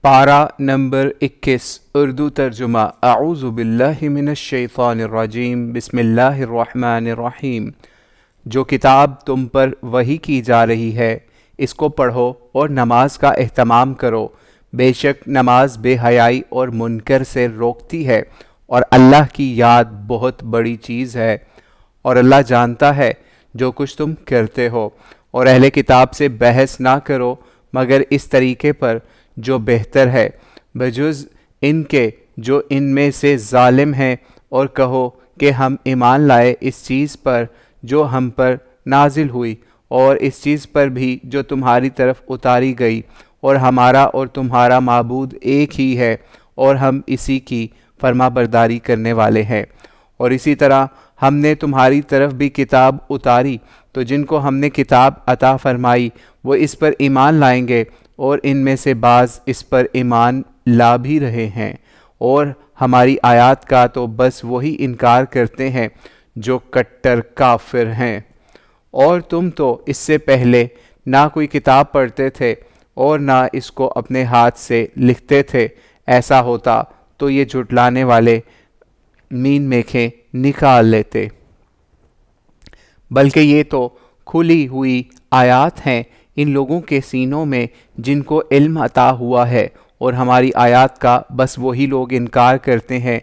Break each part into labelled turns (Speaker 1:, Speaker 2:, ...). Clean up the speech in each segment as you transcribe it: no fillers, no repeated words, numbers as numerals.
Speaker 1: پارہ نمبر 21 اردو ترجمہ اعوذ باللہ من الشیطان الرجیم بسم اللہ الرحمن الرحیم۔ جو کتاب تم پر وحی کی جا رہی ہے اس کو پڑھو اور نماز کا اہتمام کرو، بے شک نماز بے حیائی اور منکر سے روکتی ہے اور اللہ کی یاد بہت بڑی چیز ہے، اور اللہ جانتا ہے جو کچھ تم کرتے ہو۔ اور اہل کتاب سے بحث نہ کرو مگر اس طریقے پر جو بہتر ہے، بجز ان کے جو ان میں سے ظالم ہیں، اور کہو کہ ہم ایمان لائے اس چیز پر جو ہم پر نازل ہوئی اور اس چیز پر بھی جو تمہاری طرف اتاری گئی، اور ہمارا اور تمہارا معبود ایک ہی ہے اور ہم اسی کی فرما برداری کرنے والے ہیں۔ اور اسی طرح ہم نے تمہاری طرف بھی کتاب اتاری، تو جن کو ہم نے کتاب عطا فرمائی وہ اس پر ایمان لائیں گے، اور ان میں سے بعض اس پر ایمان لا بھی رہے ہیں، اور ہماری آیات کا تو بس وہی انکار کرتے ہیں جو کٹر کافر ہیں۔ اور تم تو اس سے پہلے نہ کوئی کتاب پڑھتے تھے اور نہ اس کو اپنے ہاتھ سے لکھتے تھے، ایسا ہوتا تو یہ جھٹلانے والے مین میخیں نکال لیتے، بلکہ یہ تو کھلی ہوئی آیات ہیں ان لوگوں کے سینوں میں جن کو علم عطا ہوا ہے، اور ہماری آیات کا بس وہی لوگ انکار کرتے ہیں،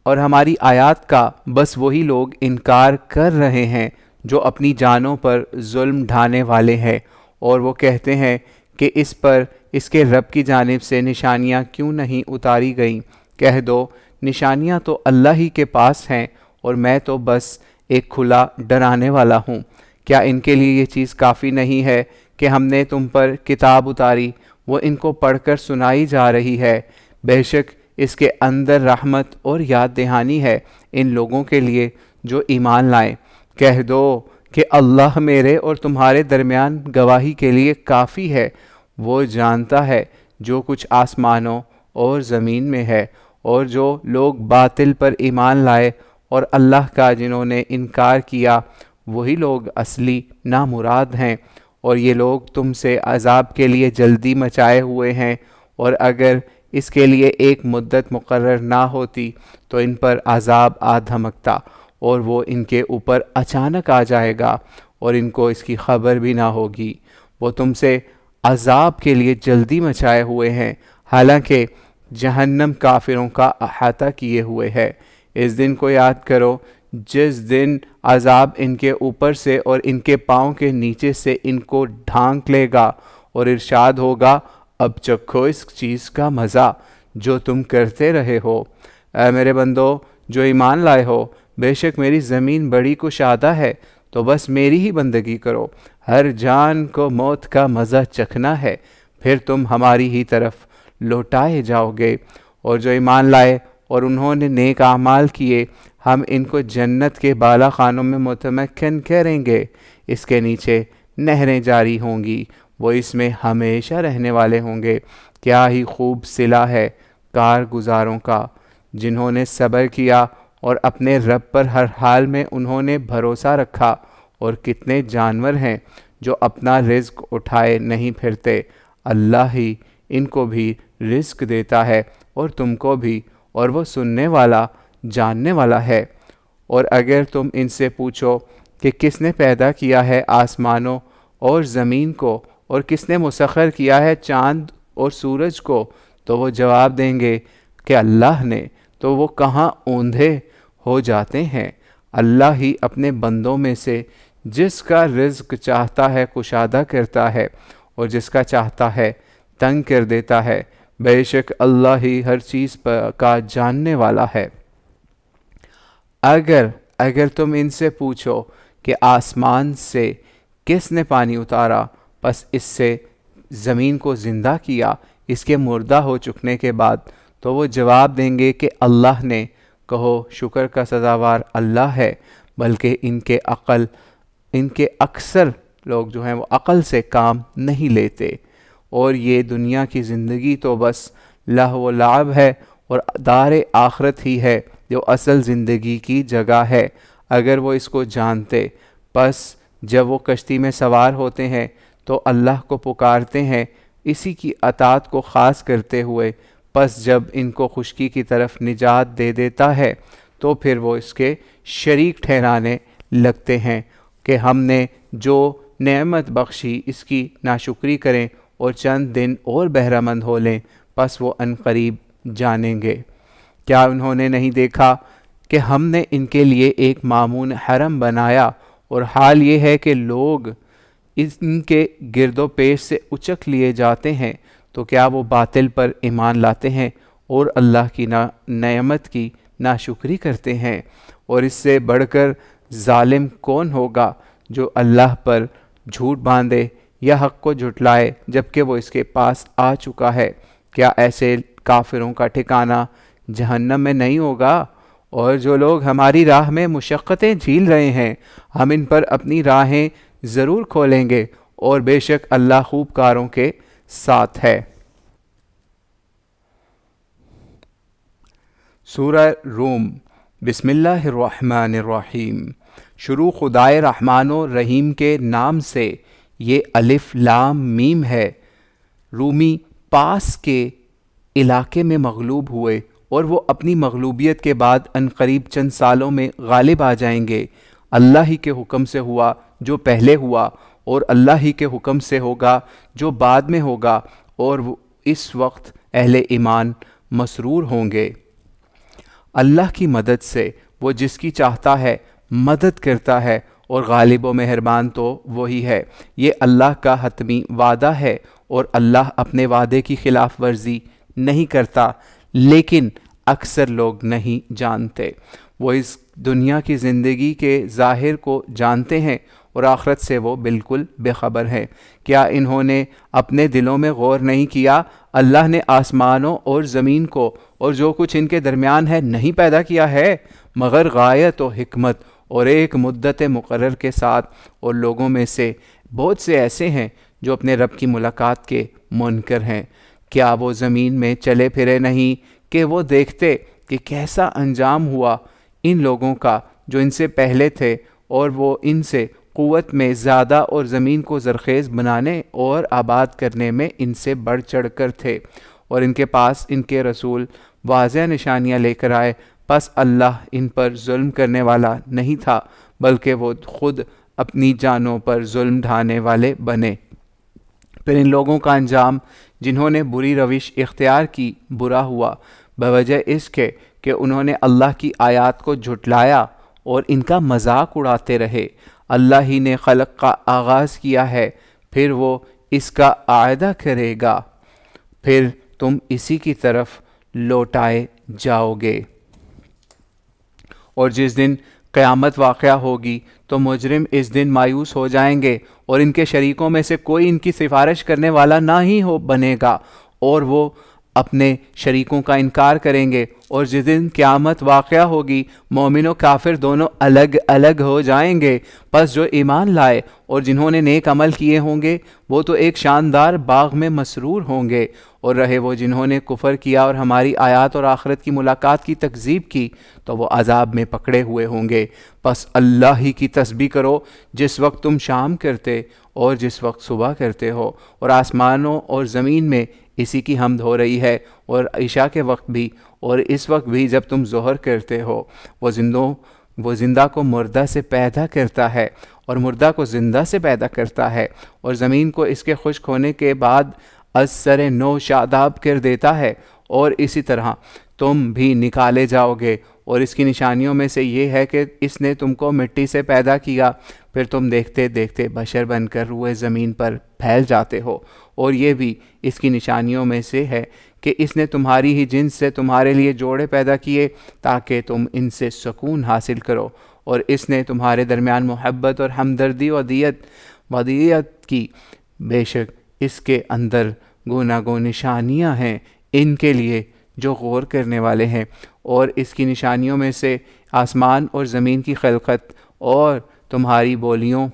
Speaker 1: اور ہماری آیات کا بس وہی لوگ انکار کر رہے ہیں جو اپنی جانوں پر ظلم ڈھانے والے ہیں، اور وہ کہتے ہیں کہ اس پر اس کے رب کی جانب سے نشانیاں کیوں نہیں اتاری گئیں۔ کہہ دو نشانیاں تو اللہ ہی کے پاس ہیں، اور میں تو بس ایک کھلا ڈرانے والا ہوں۔ کیا ان کے لیے یہ چیز کافی نہیں ہے کہ ہم نے تم پر کتاب اتاری، وہ ان کو پڑھ کر سنائی جا رہی ہے؟ بے شک اس کے اندر رحمت اور یاد دہانی ہے ان لوگوں کے لیے جو ایمان لائیں۔ کہہ دو کہ اللہ میرے اور تمہارے درمیان گواہی کے لیے کافی ہے، وہ جانتا ہے جو کچھ آسمانوں اور زمین میں ہے۔ اور جو لوگ باطل پر ایمان لائے اور اللہ کا جنہوں نے انکار کیا، وہی لوگ اصلی نامراد ہیں، اور یہ لوگ تم سے عذاب کے لیے جلدی مچائے ہوئے ہیں، اور اگر اس کے لیے ایک مدت مقرر نہ ہوتی تو ان پر عذاب آ دھمکتا، اور وہ ان کے اوپر اچانک آ جائے گا اور ان کو اس کی خبر بھی نہ ہوگی۔ وہ تم سے عذاب کے لیے جلدی مچائے ہوئے ہیں، حالانکہ جہنم کافروں کا احاطہ کیے ہوئے ہے۔ اس دن کو یاد کرو جس دن عذاب ان کے اوپر سے اور ان کے پاؤں کے نیچے سے ان کو ڈھانک لے گا، اور ارشاد ہوگا اب چکھو اس چیز کا مزہ جو تم کرتے رہے ہو۔ اے میرے بندو جو ایمان لائے ہو، بے شک میری زمین بڑی کشادہ ہے، تو بس میری ہی بندگی کرو۔ ہر جان کو موت کا مزہ چکھنا ہے، پھر تم ہماری ہی طرف لوٹائے جاؤ گے۔ اور جو ایمان لائے اور انہوں نے نیک اعمال کیے، ہم ان کو جنت کے بالا خانوں میں متمکن کریں گے، اس کے نیچے نہریں جاری ہوں گی، وہ اس میں ہمیشہ رہنے والے ہوں گے۔ کیا ہی خوب صلہ ہے کارگزاروں کا، جنہوں نے صبر کیا اور اپنے رب پر ہر حال میں انہوں نے بھروسہ رکھا۔ اور کتنے جانور ہیں جو اپنا رزق اٹھائے نہیں پھرتے، اللہ ہی ان کو بھی رزق دیتا ہے اور تم کو بھی، اور وہ سننے والا جاننے والا ہے۔ اور اگر تم ان سے پوچھو کہ کس نے پیدا کیا ہے آسمانوں اور زمین کو، اور کس نے مسخر کیا ہے چاند اور سورج کو، تو وہ جواب دیں گے کہ اللہ نے، تو وہ کہاں اوندھے ہو جاتے ہیں۔ اللہ ہی اپنے بندوں میں سے جس کا رزق چاہتا ہے کشادہ کرتا ہے، اور جس کا چاہتا ہے تنگ کر دیتا ہے۔ بے شک اللہ ہی ہر چیز کا جاننے والا ہے۔ اگر تم ان سے پوچھو کہ آسمان سے کس نے پانی اتارا، پس اس سے زمین کو زندہ کیا اس کے مردہ ہو چکنے کے بعد، تو وہ جواب دیں گے کہ اللہ نے۔ کہو شکر کا سزاوار اللہ ہے، بلکہ ان کے اکثر لوگ جو ہیں وہ عقل سے کام نہیں لیتے۔ اور یہ دنیا کی زندگی تو بس لہو و لعب ہے، اور دار آخرت ہی ہے جو اصل زندگی کی جگہ ہے۔ اگر وہ اس کو جانتے، پس جب وہ کشتی میں سوار ہوتے ہیں تو اللہ کو پکارتے ہیں اسی کی اطاعت کو خاص کرتے ہوئے پس جب ان کو خشکی کی طرف نجات دے دیتا ہے تو پھر وہ اس کے شریک ٹھہرانے لگتے ہیں کہ ہم نے جو نعمت بخشی اس کی ناشکری کریں اور چند دن اور بہرہ مند ہو لیں، پس وہ عنقریب جانیں گے۔ کیا انہوں نے نہیں دیکھا کہ ہم نے ان کے لیے ایک مامون حرم بنایا، اور حال یہ ہے کہ لوگ ان کے گرد و پیش سے اچک لیے جاتے ہیں، تو کیا وہ باطل پر ایمان لاتے ہیں اور اللہ کی نعمت کی ناشکری کرتے ہیں؟ اور اس سے بڑھ کر ظالم کون ہوگا جو اللہ پر جھوٹ باندھے یا حق کو جھٹلائے جبکہ وہ اس کے پاس آ چکا ہے؟ کیا ایسے کافروں کا ٹھکانہ جہنم میں نہیں ہوگا؟ اور جو لوگ ہماری راہ میں مشقتیں جھیل رہے ہیں، ہم ان پر اپنی راہیں ضرور کھولیں گے، اور بے شک اللہ خوب کاروں کے ساتھ ہے۔ سورہ روم۔ بسم اللہ الرحمن الرحیم۔ شروع خدائے رحمان و رحیم کے نام سے۔ یہ الف لام میم ہے۔ رومی پاس کے علاقے میں مغلوب ہوئے، اور وہ اپنی مغلوبیت کے بعد عنقریب چند سالوں میں غالب آ جائیں گے۔ اللہ ہی کے حکم سے ہوا جو پہلے ہوا، اور اللہ ہی کے حکم سے ہوگا جو بعد میں ہوگا، اور وہ اس وقت اہل ایمان مسرور ہوں گے۔ اللہ کی مدد سے وہ جس کی چاہتا ہے مدد کرتا ہے، اور غالب و مہربان تو وہی ہے۔ یہ اللہ کا حتمی وعدہ ہے، اور اللہ اپنے وعدے کی خلاف ورزی نہیں کرتا، لیکن اکثر لوگ نہیں جانتے۔ وہ اس دنیا کی زندگی کے ظاہر کو جانتے ہیں، اور آخرت سے وہ بالکل بے خبر ہیں۔ کیا انہوں نے اپنے دلوں میں غور نہیں کیا؟ اللہ نے آسمانوں اور زمین کو اور جو کچھ ان کے درمیان ہے نہیں پیدا کیا ہے مگر غایت و حکمت اور ایک مدت مقرر کے ساتھ، اور لوگوں میں سے بہت سے ایسے ہیں جو اپنے رب کی ملاقات کے منکر ہیں۔ کیا وہ زمین میں چلے پھرے نہیں کہ وہ دیکھتے کہ کیسا انجام ہوا ان لوگوں کا جو ان سے پہلے تھے، اور وہ ان سے قوت میں زیادہ اور زمین کو زرخیز بنانے اور آباد کرنے میں ان سے بڑھ چڑھ کر تھے، اور ان کے پاس ان کے رسول واضح نشانیاں لے کر آئے، پس اللہ ان پر ظلم کرنے والا نہیں تھا بلکہ وہ خود اپنی جانوں پر ظلم ڈھانے والے بنے۔ پھر ان لوگوں کا انجام جنہوں نے بری روش اختیار کی برا ہوا، بوجہ اس کے کہ انہوں نے اللہ کی آیات کو جھٹلایا اور ان کا مذاق اڑاتے رہے۔ اللہ ہی نے خلق کا آغاز کیا ہے، پھر وہ اس کا اعادہ کرے گا، پھر تم اسی کی طرف لوٹائے جاؤ گے۔ اور جس دن قیامت واقعہ ہوگی تو مجرم اس دن مایوس ہو جائیں گے، اور ان کے شریکوں میں سے کوئی ان کی سفارش کرنے والا نہ ہی بنے گا، اور وہ اپنے شریکوں کا انکار کریں گے۔ اور جس دن قیامت واقعہ ہوگی مومن و کافر دونوں الگ الگ ہو جائیں گے، پس جو ایمان لائے اور جنہوں نے نیک عمل کیے ہوں گے وہ تو ایک شاندار باغ میں مسرور ہوں گے، اور رہے وہ جنہوں نے کفر کیا اور ہماری آیات اور آخرت کی ملاقات کی تکذیب کی تو وہ عذاب میں پکڑے ہوئے ہوں گے۔ پس اللہ ہی کی تسبیح کرو جس وقت تم شام کرتے اور جس وقت صبح کرتے ہو، اور آسمانوں اور زمین میں اسی کی حمد ہو رہی ہے، اور عشاء کے وقت بھی اور اس وقت بھی جب تم ظہر کرتے ہو۔ وہ زندہ کو مردہ سے پیدا کرتا ہے اور مردہ کو زندہ سے پیدا کرتا ہے، اور زمین کو اس کے خشک ہونے کے بعد از سر نو شاداب کر دیتا ہے، اور اسی طرح تم بھی نکالے جاؤ گے۔ اور اس کی نشانیوں میں سے یہ ہے کہ اس نے تم کو مٹی سے پیدا کیا، پھر تم دیکھتے دیکھتے بشر بن کر روئے زمین پر پھیل جاتے ہو۔ اور یہ بھی اس کی نشانیوں میں سے ہے کہ اس نے تمہاری ہی جنس سے تمہارے لیے جوڑے پیدا کیے تاکہ تم ان سے سکون حاصل کرو، اور اس نے تمہارے درمیان محبت اور ہمدردی و ودیعت کی، بے شک اس کے اندر گوناگوں نشانیاں ہیں ان کے لیے جو غور کرنے والے ہیں۔ اور اس کی نشانیوں میں سے آسمان اور زمین کی خلقت، اور تمہاری بولیوں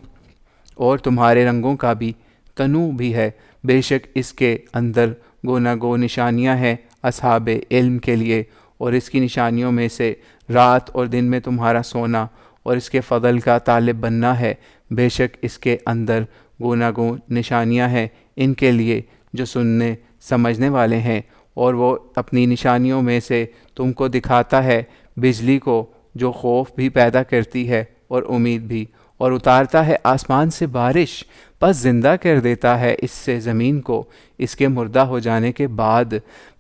Speaker 1: اور تمہارے رنگوں کا بھی تنوع بھی ہے، بے شک اس کے اندر گوناگوں نشانیاں ہیں اصحاب علم کے لیے۔ اور اس کی نشانیوں میں سے رات اور دن میں تمہارا سونا اور اس کے فضل کا طالب بننا ہے، بے شک اس کے اندر گوناگوں نشانیاں ہیں ان کے لیے جو سننے سمجھنے والے ہیں، اور وہ اپنی نشانیوں میں سے تم کو دکھاتا ہے بجلی کو جو خوف بھی پیدا کرتی ہے اور امید بھی، اور اتارتا ہے آسمان سے بارش، پس زندہ کر دیتا ہے اس سے زمین کو اس کے مردہ ہو جانے کے بعد۔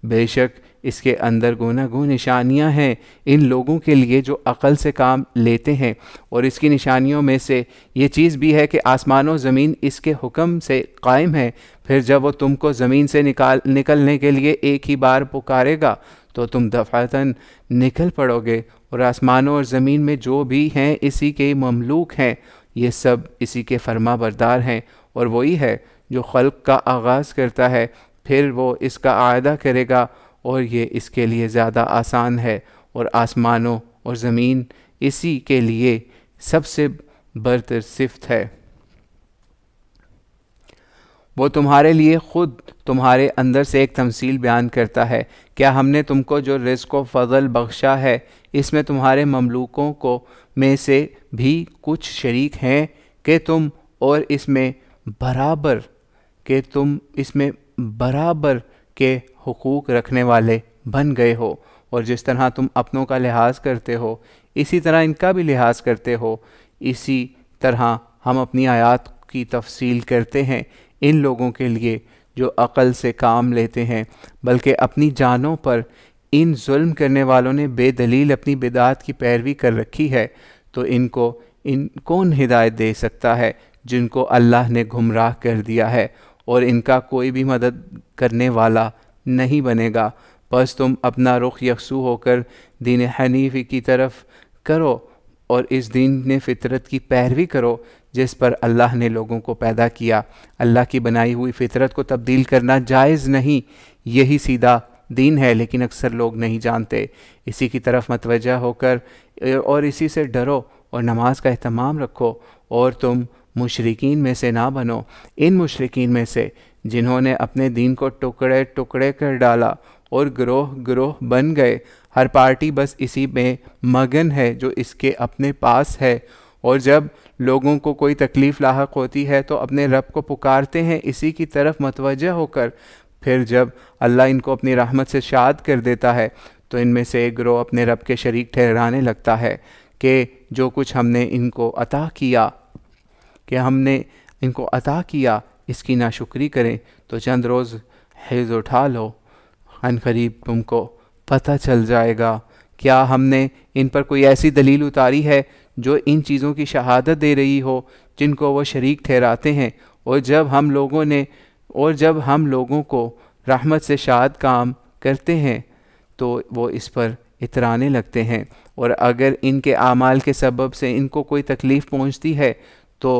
Speaker 1: بے شک اس کے اندر گوناگوں نشانیاں ہیں ان لوگوں کے لیے جو عقل سے کام لیتے ہیں، اور اس کی نشانیوں میں سے یہ چیز بھی ہے کہ آسمان و زمین اس کے حکم سے قائم ہے۔ پھر جب وہ تم کو زمین سے نکلنے کے لیے ایک ہی بار پکارے گا تو تم دفعتاً نکل پڑو گے، اور آسمانوں اور زمین میں جو بھی ہیں اسی کے مملوک ہیں، یہ سب اسی کے فرما بردار ہیں، اور وہی ہے جو خلق کا آغاز کرتا ہے پھر وہ اس کا اعادہ کرے گا، اور یہ اس کے لیے زیادہ آسان ہے، اور آسمانوں اور زمین اسی کے لیے سب سے برتر صفت ہے۔ وہ تمہارے لیے خود تمہارے اندر سے ایک تمثیل بیان کرتا ہے، کیا ہم نے تم کو جو رزق و فضل بخشا ہے اس میں تمہارے مملوکوں کو میں سے بھی کچھ شریک ہیں کہ تم اس میں برابر کے حقوق رکھنے والے بن گئے ہو، اور جس طرح تم اپنوں کا لحاظ کرتے ہو اسی طرح ان کا بھی لحاظ کرتے ہو، اسی طرح ہم اپنی آیات کی تفصیل کرتے ہیں ان لوگوں کے لیے جو عقل سے کام لیتے ہیں، بلکہ اپنی جانوں پر ان ظلم کرنے والوں نے بے دلیل اپنی بدعات کی پیروی کر رکھی ہے، تو ان کون ہدایت دے سکتا ہے جن کو اللہ نے گمراہ کر دیا ہے، اور ان کا کوئی بھی مدد کرنے والا نہیں بنے گا۔ بس تم اپنا رخ یکسو ہو کر دین حنیفی کی طرف کرو، اور اس دین فطرت کی پیروی کرو جس پر اللہ نے لوگوں کو پیدا کیا۔ اللہ کی بنائی ہوئی فطرت کو تبدیل کرنا جائز نہیں، یہی سیدھا دین ہے، لیکن اکثر لوگ نہیں جانتے۔ اسی کی طرف متوجہ ہو کر اور اسی سے ڈرو اور نماز کا اہتمام رکھو، اور تم مشرکین میں سے نہ بنو، ان مشرکین میں سے جنہوں نے اپنے دین کو ٹکڑے ٹکڑے کر ڈالا اور گروہ گروہ بن گئے۔ ہر پارٹی بس اسی میں مگن ہے جو اس کے اپنے پاس ہے، اور جب لوگوں کو کوئی تکلیف لاحق ہوتی ہے تو اپنے رب کو پکارتے ہیں اسی کی طرف متوجہ ہو کر۔ پھر جب اللہ ان کو اپنی رحمت سے شاد کر دیتا ہے تو ان میں سے ایک گروہ اپنے رب کے شریک ٹھہرانے لگتا ہے کہ جو کچھ ہم نے ان کو عطا کیا اس کی ناشکری کریں، تو چند روز حیض اٹھا لو، عن قریب تم کو پتہ چل جائے گا۔ کیا ہم نے ان پر کوئی ایسی دلیل اتاری ہے جو ان چیزوں کی شہادت دے رہی ہو جن کو وہ شریک ٹھہراتے ہیں، اور جب ہم لوگوں کو رحمت سے شاد کام کرتے ہیں تو وہ اس پر اترانے لگتے ہیں، اور اگر ان کے اعمال کے سبب سے ان کو کوئی تکلیف پہنچتی ہے تو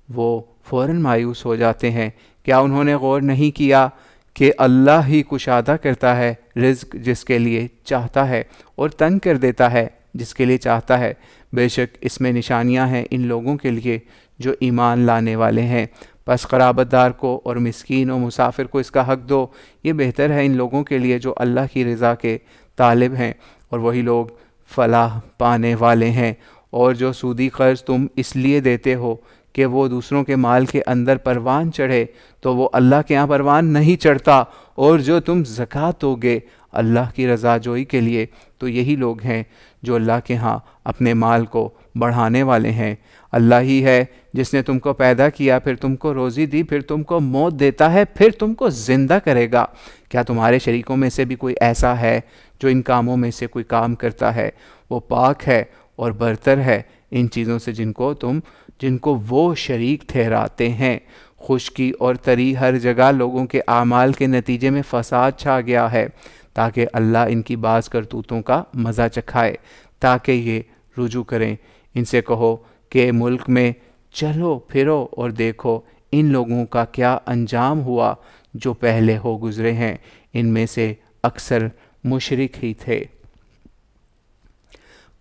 Speaker 1: وہ فوراً مایوس ہو جاتے ہیں۔ کیا انہوں نے غور نہیں کیا کہ اللہ ہی کشادہ کرتا ہے رزق جس کے لیے چاہتا ہے، اور تنگ کر دیتا ہے جس کے لیے چاہتا ہے؟ بے شک اس میں نشانیاں ہیں ان لوگوں کے لیے جو ایمان لانے والے ہیں۔ پس قرابت دار کو اور مسکین و مسافر کو اس کا حق دو، یہ بہتر ہے ان لوگوں کے لیے جو اللہ کی رضا کے طالب ہیں، اور وہی لوگ فلاح پانے والے ہیں۔ اور جو سودی قرض تم اس لیے دیتے ہو کہ وہ دوسروں کے مال کے اندر پروان چڑھے، تو وہ اللہ کے ہاں پروان نہیں چڑھتا، اور جو تم زکوٰۃ دو گے اللہ کی رضا جوئی کے لیے، تو یہی لوگ ہیں جو اللہ کے ہاں اپنے مال کو بڑھانے والے ہیں۔ اللہ ہی ہے جس نے تم کو پیدا کیا، پھر تم کو روزی دی، پھر تم کو موت دیتا ہے، پھر تم کو زندہ کرے گا۔ کیا تمہارے شریکوں میں سے بھی کوئی ایسا ہے جو ان کاموں میں سے کوئی کام کرتا ہے؟ وہ پاک ہے اور برتر ہے ان چیزوں سے جن کو وہ شریک ٹھہراتے ہیں۔ خشکی اور تری ہر جگہ لوگوں کے اعمال کے نتیجے میں فساد چھا گیا ہے، تاکہ اللہ ان کی بعض کرتوتوں کا مزہ چکھائے تاکہ یہ رجوع کریں۔ ان سے کہو کہ ملک میں چلو پھرو اور دیکھو ان لوگوں کا کیا انجام ہوا جو پہلے ہو گزرے ہیں، ان میں سے اکثر مشرک ہی تھے۔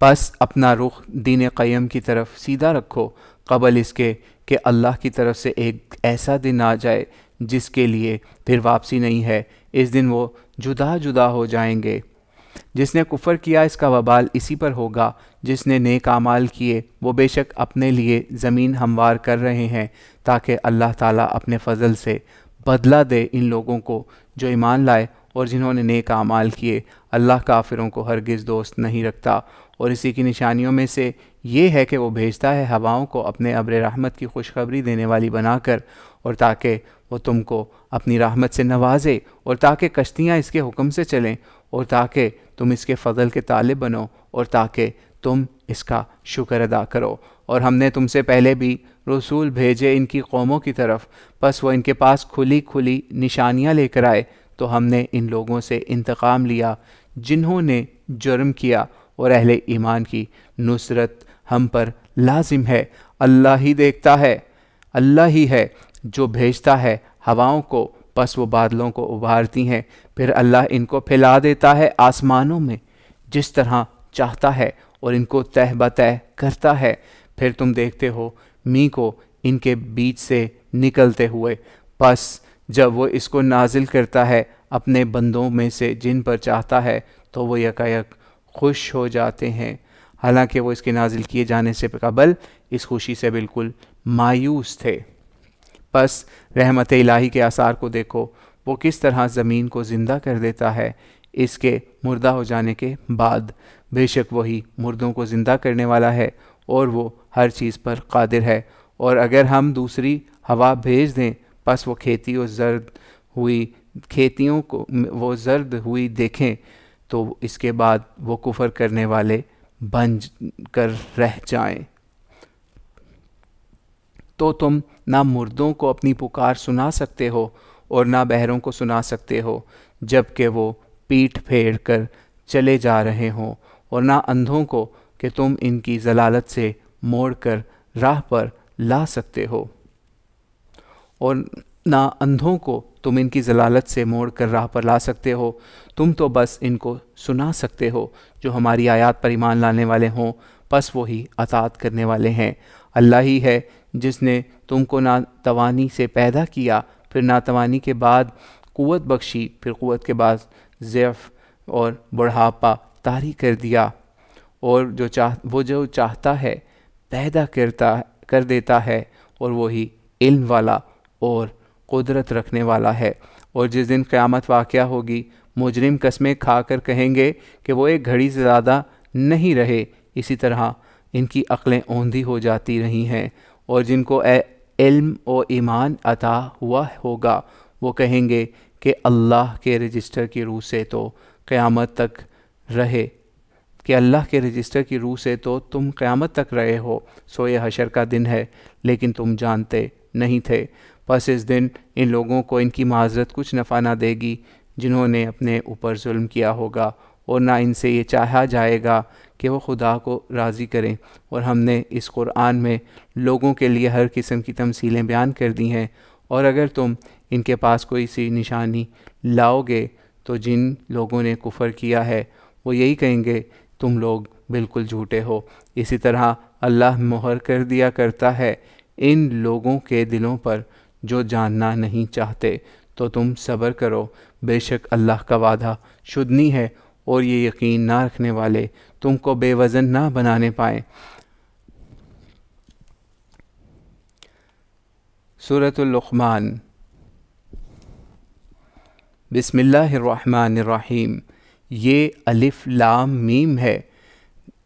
Speaker 1: پس اپنا رخ دین قیم کی طرف سیدھا رکھو قبل اس کے کہ اللہ کی طرف سے ایک ایسا دن آ جائے جس کے لیے پھر واپسی نہیں ہے۔ اس دن وہ جدا جدا ہو جائیں گے۔ جس نے کفر کیا اس کا وبال اسی پر ہوگا، جس نے نیک اعمال کیے وہ بے شک اپنے لیے زمین ہموار کر رہے ہیں تاکہ اللہ تعالیٰ اپنے فضل سے بدلہ دے ان لوگوں کو جو ایمان لائے اور جنہوں نے نیک اعمال کیے۔ اللہ کافروں کو ہرگز دوست نہیں رکھتا۔ اور اسی کی نشانیوں میں سے یہ ہے کہ وہ بھیجتا ہے ہواؤں کو اپنے ابر رحمت کی خوشخبری دینے والی بنا کر، اور تاکہ وہ تم کو اپنی رحمت سے نوازے، اور تاکہ کشتیاں اس کے حکم سے چلیں، اور تاکہ تم اس کے فضل کے طالب بنو، اور تاکہ تم اس کا شکر ادا کرو۔ اور ہم نے تم سے پہلے بھی رسول بھیجے ان کی قوموں کی طرف، پس وہ ان کے پاس کھلی کھلی نشانیاں لے کر آئے، تو ہم نے ان لوگوں سے انتقام لیا جنہوں نے جرم کیا، اور اہل ایمان کی نصرت ہم پر لازم ہے۔ اللہ ہی دیکھتا ہے، اللہ ہی ہے جو بھیجتا ہے ہواؤں کو، پس وہ بادلوں کو ابھارتی ہیں، پھر اللہ ان کو پھیلا دیتا ہے آسمانوں میں جس طرح چاہتا ہے، اور ان کو تہ بتہ کرتا ہے، پھر تم دیکھتے ہو می کو ان کے بیچ سے نکلتے ہوئے، پس جب وہ اس کو نازل کرتا ہے اپنے بندوں میں سے جن پر چاہتا ہے تو وہ یکایک خوش ہو جاتے ہیں، حالانکہ وہ اس کے نازل کیے جانے سے قبل اس خوشی سے بالکل مایوس تھے۔ پس رحمت الہی کے آثار کو دیکھو، وہ کس طرح زمین کو زندہ کر دیتا ہے اس کے مردہ ہو جانے کے بعد۔ بے شک وہی مردوں کو زندہ کرنے والا ہے، اور وہ ہر چیز پر قادر ہے۔ اور اگر ہم دوسری ہوا بھیج دیں، پس وہ کھیتیوں کو وہ زرد ہوئی دیکھیں، تو اس کے بعد وہ کفر کرنے والے بن کر رہ جائیں۔ تو تم نہ مردوں کو اپنی پکار سنا سکتے ہو اور نہ بہروں کو سنا سکتے ہو جب کہ وہ پیٹھ پھیر کر چلے جا رہے ہوں، اور نہ اندھوں کو کہ تم ان کی ضلالت سے موڑ کر راہ پر لا سکتے ہو، اور نہ اندھوں کو تم ان کی ضلالت سے موڑ کر راہ پر لا سکتے ہو، تم تو بس ان کو سنا سکتے ہو جو ہماری آیات پر ایمان لانے والے ہوں، پس وہی اطاعت کرنے والے ہیں۔ اللہ ہی ہے جس نے تم کو ناتوانی سے پیدا کیا، پھر ناتوانی کے بعد قوت بخشی، پھر قوت کے بعد ضعف اور بڑھاپا طاری کر دیا، اور وہ جو چاہتا ہے پیدا کر دیتا ہے، اور وہی علم والا اور قدرت رکھنے والا ہے۔ اور جس دن قیامت واقعہ ہوگی، مجرم قسمیں کھا کر کہیں گے کہ وہ ایک گھڑی سے زیادہ نہیں رہے، اسی طرح ان کی عقلیں اوندھی ہو جاتی رہی ہیں۔ اور جن کو علم و ایمان عطا ہوا ہوگا، وہ کہیں گے کہ اللہ کے رجسٹر کی روح سے تو قیامت تک رہے، کہ اللہ کے رجسٹر کی روح سے تو تم قیامت تک رہے ہو، سو یہ حشر کا دن ہے، لیکن تم جانتے نہیں تھے۔ پس اس دن ان لوگوں کو ان کی معذرت کچھ نفع نہ دے گی جنہوں نے اپنے اوپر ظلم کیا ہوگا، اور نہ ان سے یہ چاہا جائے گا کہ وہ خدا کو راضی کریں۔ اور ہم نے اس قرآن میں لوگوں کے لیے ہر قسم کی تمثیلیں بیان کر دی ہیں، اور اگر تم ان کے پاس کوئی سی نشانی لاؤ گے تو جن لوگوں نے کفر کیا ہے وہ یہی کہیں گے تم لوگ بالکل جھوٹے ہو۔ اسی طرح اللہ مہر کر دیا کرتا ہے ان لوگوں کے دلوں پر جو جاننا نہیں چاہتے، تو تم صبر کرو، بے شک اللہ کا وعدہ شدنی ہے، اور یہ یقین نہ رکھنے والے تم کو بے وزن نہ بنانے پائیں۔ سورۃ اللقمان۔ بسم اللہ الرحمن الرحیم۔ یہ الف لام میم ہے،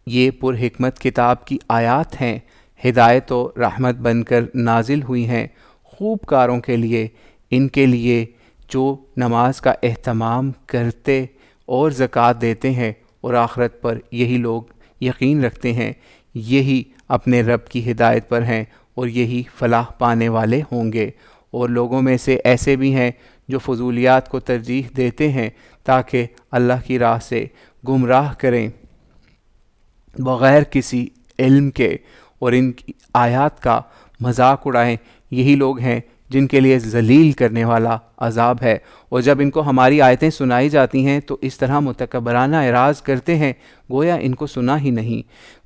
Speaker 1: یہ پر حکمت کتاب کی آیات ہیں، ہدایت و رحمت بن کر نازل ہوئی ہیں خوب کاروں کے لیے، ان کے لیے جو نماز کا اہتمام کرتے اور زکوٰۃ دیتے ہیں، اور آخرت پر یہی لوگ یقین رکھتے ہیں، یہی اپنے رب کی ہدایت پر ہیں، اور یہی فلاح پانے والے ہوں گے۔ اور لوگوں میں سے ایسے بھی ہیں جو فضولیات کو ترجیح دیتے ہیں تاکہ اللہ کی راہ سے گمراہ کریں بغیر کسی علم کے، اور ان کی آیات کا مذاق اڑائیں۔ یہی لوگ ہیں جن کے لیے ذلیل کرنے والا عذاب ہے۔ اور جب ان کو ہماری آیتیں سنائی جاتی ہیں تو اس طرح متکبرانہ اعراض کرتے ہیں گویا ان کو سنا ہی نہیں،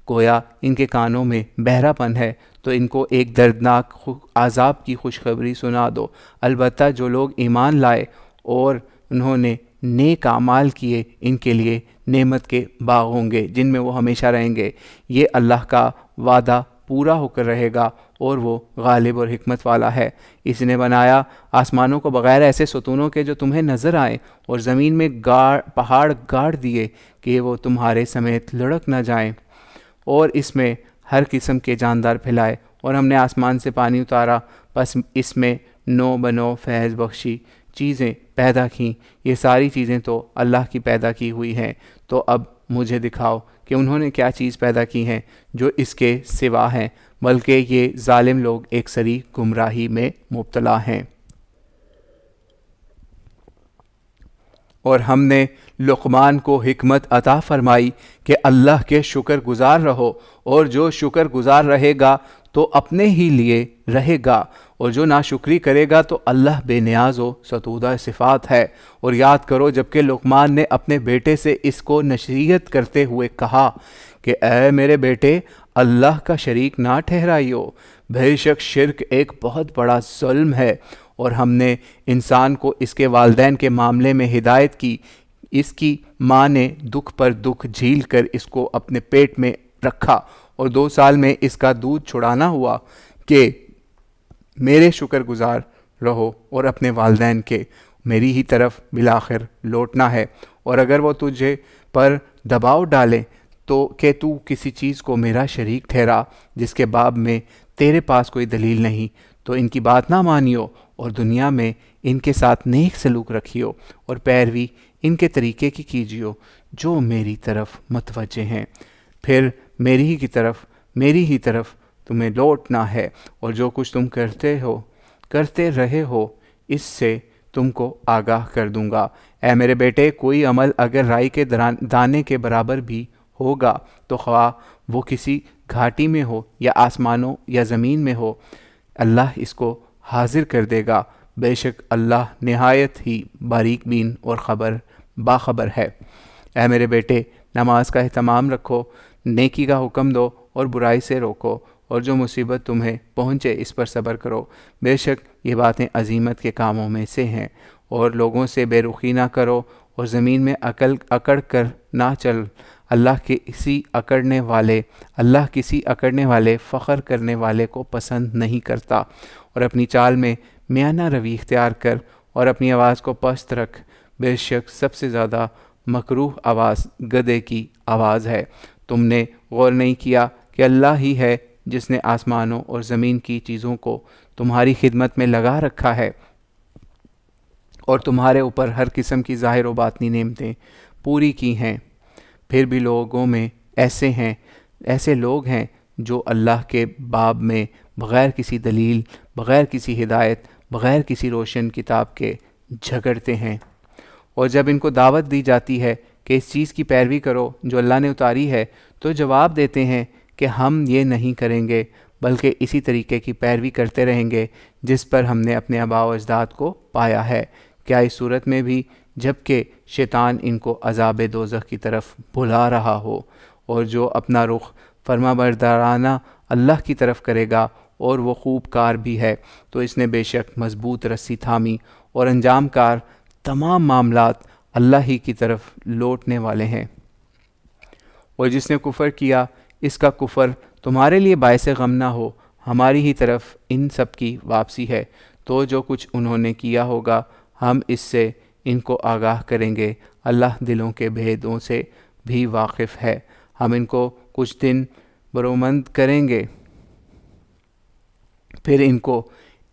Speaker 1: گویا ان کے کانوں میں بہرا پن ہے۔ تو ان کو ایک دردناک عذاب کی خوشخبری سنا دو، البتہ جو لوگ ایمان لائے اور انہوں نے نیک اعمال کیے ان کے لیے نعمت کے باغ ہوں گے جن میں وہ ہمیشہ رہیں گے۔ یہ اللہ کا وعدہ پورا ہو کر رہے گا، اور وہ غالب اور حکمت والا ہے۔ اس نے بنایا آسمانوں کو بغیر ایسے ستونوں کے جو تمہیں نظر آئیں، اور زمین میں پہاڑ گاڑ دیے کہ وہ تمہارے سمیت لڑک نہ جائیں، اور اس میں ہر قسم کے جاندار پھیلائے، اور ہم نے آسمان سے پانی اتارا، بس اس میں نو بنو فیض بخشی چیزیں پیدا کیں۔ یہ ساری چیزیں تو اللہ کی پیدا کی ہوئی ہیں، تو اب مجھے دکھاؤ کہ انہوں نے کیا چیز پیدا کی ہیں جو اس کے سوا ہیں، بلکہ یہ ظالم لوگ ایک سری گمراہی میں مبتلا ہیں۔ اور ہم نے لقمان کو حکمت عطا فرمائی کہ اللہ کے شکر گزار رہو، اور جو شکر گزار رہے گا تو اپنے ہی لیے رہے گا، اور جو ناشکری کرے گا تو اللہ بے نیاز و ستودہ صفات ہے۔ اور یاد کرو جبکہ لقمان نے اپنے بیٹے سے اس کو نصیحت کرتے ہوئے کہا کہ اے میرے بیٹے، اللہ کا شریک نہ ٹھہرائیو، بے شک شرک ایک بہت بڑا ظلم ہے۔ اور ہم نے انسان کو اس کے والدین کے معاملے میں ہدایت کی۔ اس کی ماں نے دکھ پر دکھ جھیل کر اس کو اپنے پیٹ میں رکھا، اور 2 سال میں اس کا دودھ چھڑانا ہوا کہ میرے شکر گزار رہو اور اپنے والدین کے میری ہی طرف بالآخر لوٹنا ہے۔ اور اگر وہ تجھے پر دباؤ ڈالیں تو کہ تو کسی چیز کو میرا شریک ٹھہرا جس کے باب میں تیرے پاس کوئی دلیل نہیں، تو ان کی بات نہ مانیو، اور دنیا میں ان کے ساتھ نیک سلوک رکھیو، اور پیروی ان کے طریقے کی کیجیو جو میری طرف متوجہ ہیں، پھر میری ہی طرف تمہیں لوٹنا ہے، اور جو کچھ تم کرتے رہے ہو اس سے تم کو آگاہ کر دوں گا۔ اے میرے بیٹے، کوئی عمل اگر رائی کے دانے کے برابر بھی ہوگا تو خواہ وہ کسی گھاٹی میں ہو یا آسمانوں یا زمین میں ہو، اللہ اس کو حاضر کر دے گا۔ بے شک اللہ نہایت ہی باریک بین اور باخبر ہے۔ اے میرے بیٹے، نماز کا اہتمام رکھو، نیکی کا حکم دو اور برائی سے روکو، اور جو مصیبت تمہیں پہنچے اس پر صبر کرو، بے شک یہ باتیں عظیمت کے کاموں میں سے ہیں۔ اور لوگوں سے بے رخی نہ کرو، اور زمین میں اکڑ کر نہ چل۔ اللہ کسی اکڑنے والے فخر کرنے والے کو پسند نہیں کرتا۔ اور اپنی چال میں میانہ روی اختیار کر، اور اپنی آواز کو پست رکھ، بے شک سب سے زیادہ مکروہ آواز گدھے کی آواز ہے۔ تم نے غور نہیں کیا کہ اللہ ہی ہے جس نے آسمانوں اور زمین کی چیزوں کو تمہاری خدمت میں لگا رکھا ہے، اور تمہارے اوپر ہر قسم کی ظاہر و باطنی نعمتیں پوری کی ہیں۔ پھر بھی لوگوں میں ایسے لوگ ہیں جو اللہ کے باب میں بغیر کسی دلیل، بغیر کسی ہدایت، بغیر کسی روشن کتاب کے جھگڑتے ہیں۔ اور جب ان کو دعوت دی جاتی ہے کہ اس چیز کی پیروی کرو جو اللہ نے اتاری ہے، تو جواب دیتے ہیں کہ ہم یہ نہیں کریں گے، بلکہ اسی طریقے کی پیروی کرتے رہیں گے جس پر ہم نے اپنے آباء و اجداد کو پایا ہے۔ کیا اس صورت میں بھی جب کہ شیطان ان کو عذاب دوزخ کی طرف بلا رہا ہو، اور جو اپنا رخ فرما بردارانہ اللہ کی طرف کرے گا اور وہ خوب کار بھی ہے، تو اس نے بے شک مضبوط رسی تھامی، اور انجام کار تمام معاملات اللہ ہی کی طرف لوٹنے والے ہیں۔ اور جس نے کفر کیا، اس کا کفر تمہارے لیے باعث غم نہ ہو، ہماری ہی طرف ان سب کی واپسی ہے، تو جو کچھ انہوں نے کیا ہوگا ہم اس سے ان کو آگاہ کریں گے۔ اللہ دلوں کے بھیدوں سے بھی واقف ہے۔ ہم ان کو کچھ دن برومند کریں گے، پھر ان کو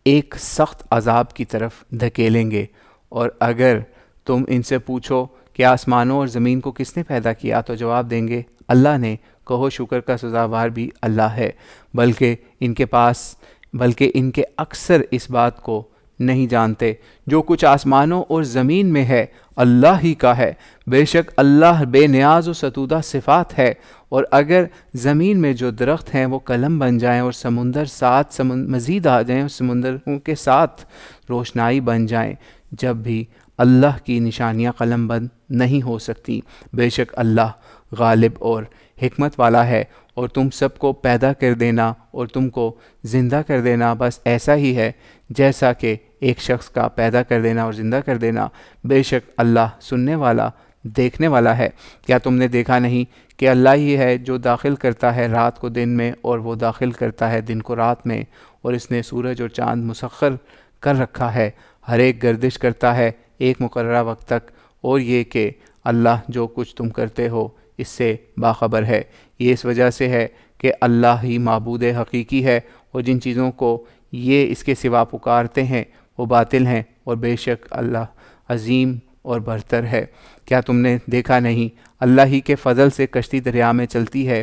Speaker 1: ایک سخت عذاب کی طرف دھکیلیں گے۔ اور اگر تم ان سے پوچھو کہ آسمانوں اور زمین کو کس نے پیدا کیا، تو جواب دیں گے اللہ نے۔ کہو شکر کا سزاوار بھی اللہ ہے، بلکہ ان کے اکثر اس بات کو نہیں جانتے۔ جو کچھ آسمانوں اور زمین میں ہے اللہ ہی کا ہے، بے شک اللہ بے نیاز و ستودہ صفات ہے۔ اور اگر زمین میں جو درخت ہیں وہ قلم بن جائیں اور ساتھ مزید آ جائیں اور سمندروں کے ساتھ روشنائی بن جائیں، جب بھی اللہ کی نشانیاں قلم بند نہیں ہو سکتی، بے شک اللہ غالب اور حکمت والا ہے۔ اور تم سب کو پیدا کر دینا اور تم کو زندہ کر دینا بس ایسا ہی ہے جیسا کہ ایک شخص کا پیدا کر دینا اور زندہ کر دینا۔ بے شک اللہ سننے والا، دیکھنے والا ہے۔ کیا تم نے دیکھا نہیں کہ اللہ ہی ہے جو داخل کرتا ہے رات کو دن میں اور وہ داخل کرتا ہے دن کو رات میں، اور اس نے سورج اور چاند مسخر کر رکھا ہے، ہر ایک گردش کرتا ہے ایک مقررہ وقت تک، اور یہ کہ اللہ جو کچھ تم کرتے ہو اس سے باخبر ہے۔ یہ اس وجہ سے ہے کہ اللہ ہی معبود حقیقی ہے، اور جن چیزوں کو یہ اس کے سوا پکارتے ہیں وہ باطل ہیں، اور بے شک اللہ عظیم اور برتر ہے۔ کیا تم نے دیکھا نہیں اللہ ہی کے فضل سے کشتی دریا میں چلتی ہے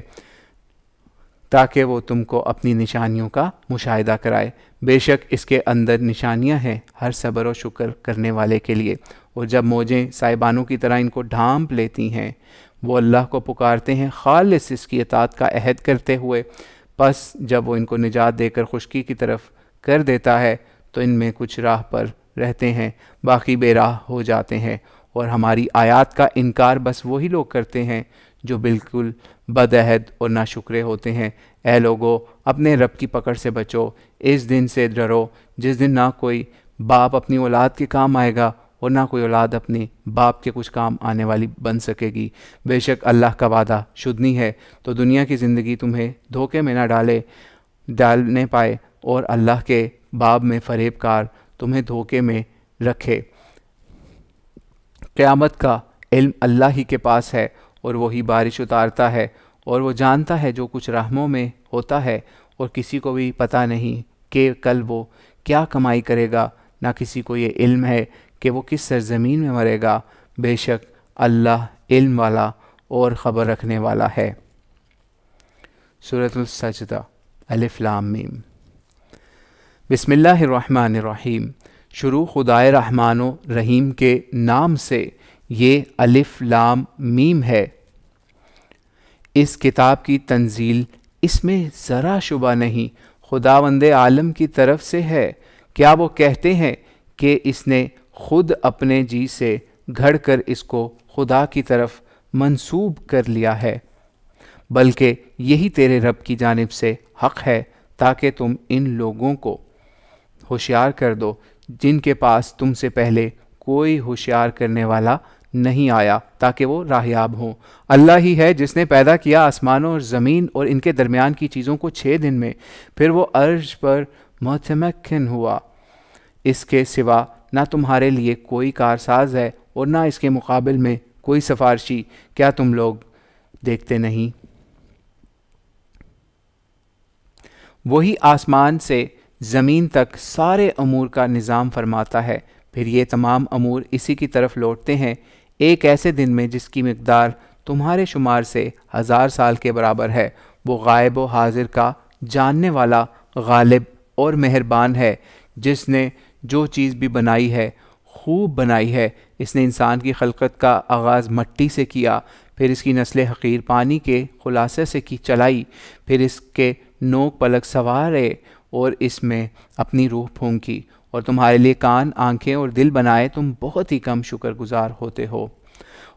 Speaker 1: تاکہ وہ تم کو اپنی نشانیوں کا مشاہدہ کرائے، بے شک اس کے اندر نشانیاں ہیں ہر صبر و شکر کرنے والے کے لیے۔ اور جب موجیں سائبانوں کی طرح ان کو ڈھانپ لیتی ہیں، وہ اللہ کو پکارتے ہیں خالص اس کی اطاعت کا عہد کرتے ہوئے، پس جب وہ ان کو نجات دے کر خشکی کی طرف کر دیتا ہے تو ان میں کچھ راہ پر رہتے ہیں، باقی بے راہ ہو جاتے ہیں۔ اور ہماری آیات کا انکار بس وہی لوگ کرتے ہیں جو بالکل بدعہد اور ناشکرے ہوتے ہیں۔ اے لوگو، اپنے رب کی پکڑ سے بچو، اس دن سے ڈرو جس دن نہ کوئی باپ اپنی اولاد کے کام آئے گا اور نہ کوئی اولاد اپنے باپ کے کچھ کام آنے والی بن سکے گی۔ بے شک اللہ کا وعدہ شدنی ہے، تو دنیا کی زندگی تمہیں دھوکے میں نہ ڈالنے پائے، اور اللہ کے باب میں فریب کار تمہیں دھوکے میں رکھے۔ قیامت کا علم اللہ ہی کے پاس ہے، اور وہی بارش اتارتا ہے، اور وہ جانتا ہے جو کچھ رحموں میں ہوتا ہے، اور کسی کو بھی پتہ نہیں کہ کل وہ کیا کمائی کرے گا، نہ کسی کو یہ علم ہے کہ وہ کس سرزمین میں مرے گا۔ بے شک اللہ علم والا اور خبر رکھنے والا ہے۔ سورۃ السجدہ، الف لام میم۔ بسم اللہ الرحمن الرحیم۔ شروع خدائے رحمان و رحیم کے نام سے، یہ الف لام میم ہے۔ اس کتاب کی تنزیل اس میں ذرا شبہ نہیں خداوند عالم کی طرف سے ہے۔ کیا وہ کہتے ہیں کہ اس نے خود اپنے جی سے گھڑ کر اس کو خدا کی طرف منسوب کر لیا ہے؟ بلکہ یہی تیرے رب کی جانب سے حق ہے، تاکہ تم ان لوگوں کو ہوشیار کر دو جن کے پاس تم سے پہلے کوئی ہوشیار کرنے والا نہیں آیا، تاکہ وہ راہیاب ہوں۔ اللہ ہی ہے جس نے پیدا کیا آسمانوں اور زمین اور ان کے درمیان کی چیزوں کو 6 دن میں، پھر وہ عرش پر متمکن ہوا۔ اس کے سوا نہ تمہارے لیے کوئی کارساز ہے اور نہ اس کے مقابل میں کوئی سفارشی۔ کیا تم لوگ دیکھتے نہیں؟ وہی آسمان سے زمین تک سارے امور کا نظام فرماتا ہے، پھر یہ تمام امور اسی کی طرف لوٹتے ہیں، ایک ایسے دن میں جس کی مقدار تمہارے شمار سے 1000 سال کے برابر ہے۔ وہ غائب و حاضر کا جاننے والا، غالب اور مہربان ہے، جس نے جو چیز بھی بنائی ہے خوب بنائی ہے۔ اس نے انسان کی خلقت کا آغاز مٹی سے کیا، پھر اس کی نسل حقیر پانی کے خلاصے سے کی چلائی، پھر اس کے نوک پلک سوارے اور اس میں اپنی روح پھونکی، اور تمہارے لیے کان، آنکھیں اور دل بنائے۔ تم بہت ہی کم شکر گزار ہوتے ہو۔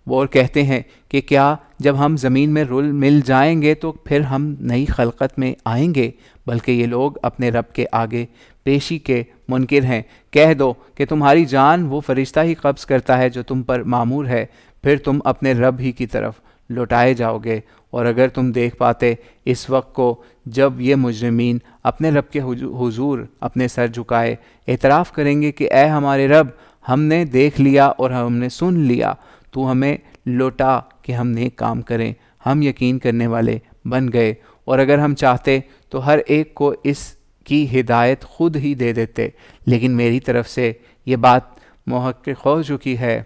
Speaker 1: وہ اور کہتے ہیں کہ کیا جب ہم زمین میں رل مل جائیں گے تو پھر ہم نئی خلقت میں آئیں گے؟ بلکہ یہ لوگ اپنے رب کے آگے پیشی کے منکر ہیں۔ کہہ دو کہ تمہاری جان وہ فرشتہ ہی قبض کرتا ہے جو تم پر مامور ہے، پھر تم اپنے رب ہی کی طرف لوٹائے جاؤ گے۔ اور اگر تم دیکھ پاتے اس وقت کو جب یہ مجرمین اپنے رب کے حضور اپنے سر جھکائے اعتراف کریں گے کہ اے ہمارے رب، ہم نے دیکھ لیا اور ہم نے سن لیا، تو ہمیں لوٹا کہ ہم نیک کام کریں، ہم یقین کرنے والے بن گئے۔ اور اگر ہم چاہتے تو ہر ایک کو اس کی ہدایت خود ہی دے دیتے، لیکن میری طرف سے یہ بات محقق ہو چکی ہے